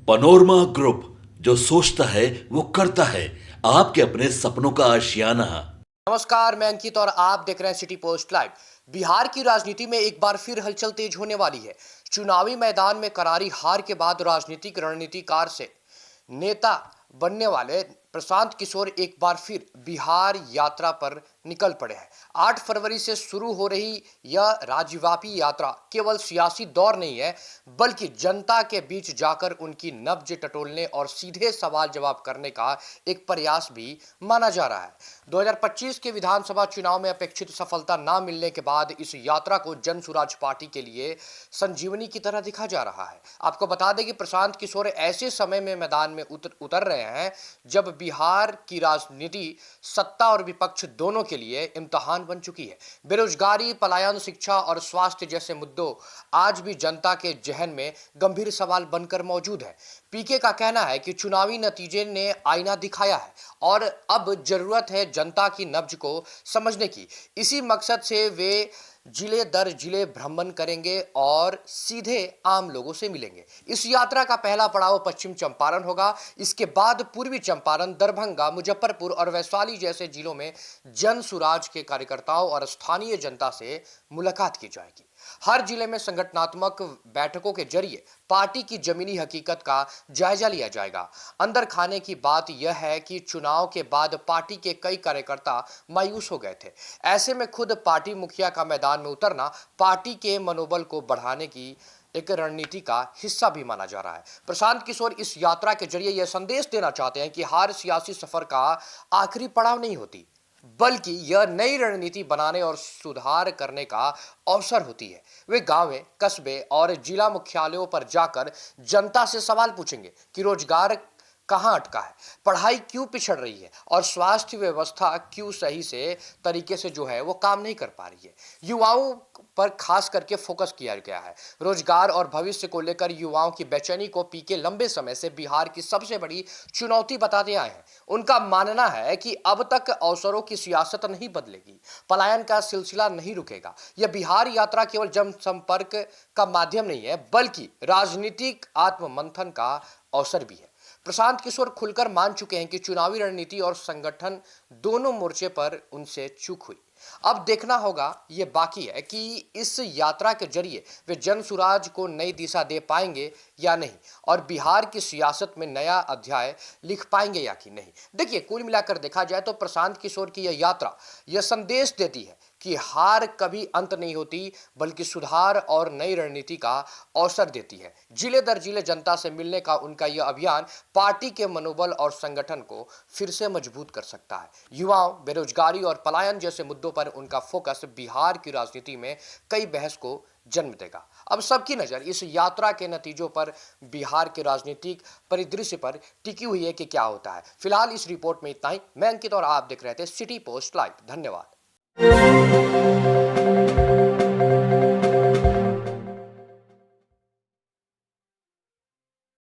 Panorama group, जो सोचता है वो करता है। आपके अपने सपनों का आशियाना। नमस्कार, मैं अंकित और आप देख रहे हैं सिटी पोस्ट लाइव। बिहार की राजनीति में एक बार फिर हलचल तेज होने वाली है। चुनावी मैदान में करारी हार के बाद राजनीतिक रणनीतिकार से नेता बनने वाले प्रशांत किशोर एक बार फिर बिहार यात्रा पर निकल पड़े हैं। 8 फरवरी से शुरू हो रही यह राज्यव्यापी यात्रा केवल सियासी दौर नहीं है, बल्कि जनता के बीच जाकर उनकी नब्ज टटोलने और सीधे सवाल जवाब करने का एक प्रयास भी माना जा रहा है। 2025 के विधानसभा चुनाव में अपेक्षित सफलता न मिलने के बाद इस यात्रा को जन सुराज पार्टी के लिए संजीवनी की तरह दिखा जा रहा है। आपको बता दें कि प्रशांत किशोर ऐसे समय में मैदान में उतर रहे हैं जब बिहार की राजनीति सत्ता और विपक्ष दोनों के लिए इम्तिहान बन चुकी है। बेरोजगारी, पलायन, शिक्षा और स्वास्थ्य जैसे मुद्दों आज भी जनता के जहन में गंभीर सवाल बनकर मौजूद है। पीके का कहना है कि चुनावी नतीजे ने आईना दिखाया है और अब जरूरत है जनता की नब्ज को समझने की। इसी मकसद से वे जिले दर जिले भ्रमण करेंगे और सीधे आम लोगों से मिलेंगे। इस यात्रा का पहला पड़ाव पश्चिम चंपारण होगा। इसके बाद पूर्वी चंपारण, दरभंगा, मुजफ्फरपुर और वैशाली जैसे जिलों में जन सुराज के कार्यकर्ताओं और स्थानीय जनता से मुलाकात की जाएगी। हर जिले में संगठनात्मक बैठकों के जरिए पार्टी की जमीनी हकीकत का जायजा लिया जाएगा। अंदर खाने की बात यह है कि चुनाव के बाद पार्टी के कई कार्यकर्ता मायूस हो गए थे। ऐसे में खुद पार्टी मुखिया का मैदान में उतरना पार्टी के मनोबल को बढ़ाने की एक रणनीति का हिस्सा भी माना जा रहा है। प्रशांत किशोर इस यात्रा के जरिए यह संदेश देना चाहते हैं कि हार सियासी सफर का आखिरी पड़ाव नहीं होती, बल्कि यह नई रणनीति बनाने और सुधार करने का अवसर होती है। वे गांवें, कस्बे और जिला मुख्यालयों पर जाकर जनता से सवाल पूछेंगे कि रोजगार कहां अटका है, पढ़ाई क्यों पिछड़ रही है और स्वास्थ्य व्यवस्था क्यों सही से तरीके से जो है वो काम नहीं कर पा रही है। युवाओं पर खास करके फोकस किया गया है। रोजगार और भविष्य को लेकर युवाओं की बेचैनी को पीके लंबे समय से बिहार की सबसे बड़ी चुनौती बताते आए हैं। उनका मानना है कि अब तक अवसरों की सियासत नहीं बदलेगी, पलायन का सिलसिला नहीं रुकेगा। यह बिहार यात्रा केवल जनसंपर्क का माध्यम नहीं है, बल्कि राजनीतिक आत्ममंथन का अवसर भी है। प्रशांत किशोर खुलकर मान चुके हैं कि चुनावी रणनीति और संगठन दोनों मोर्चे पर उनसे चूक हुई। अब देखना होगा, ये बाकी है कि इस यात्रा के जरिए वे जन सुराज को नई दिशा दे पाएंगे या नहीं, और बिहार की सियासत में नया अध्याय लिख पाएंगे या कि नहीं। देखिए, कुल मिलाकर देखा जाए तो प्रशांत किशोर की यह यात्रा यह संदेश देती है कि हार कभी अंत नहीं होती, बल्कि सुधार और नई रणनीति का अवसर देती है। जिले दर जिले जनता से मिलने का उनका यह अभियान पार्टी के मनोबल और संगठन को फिर से मजबूत कर सकता है। युवाओं, बेरोजगारी और पलायन जैसे मुद्दों पर उनका फोकस बिहार की राजनीति में कई बहस को जन्म देगा। अब सबकी नजर इस यात्रा के नतीजों पर, बिहार के राजनीतिक परिदृश्य पर टिकी हुई है कि क्या होता है। फिलहाल इस रिपोर्ट में इतना ही। मैं अंकित और आप देख रहे थे सिटी पोस्ट लाइव। धन्यवाद।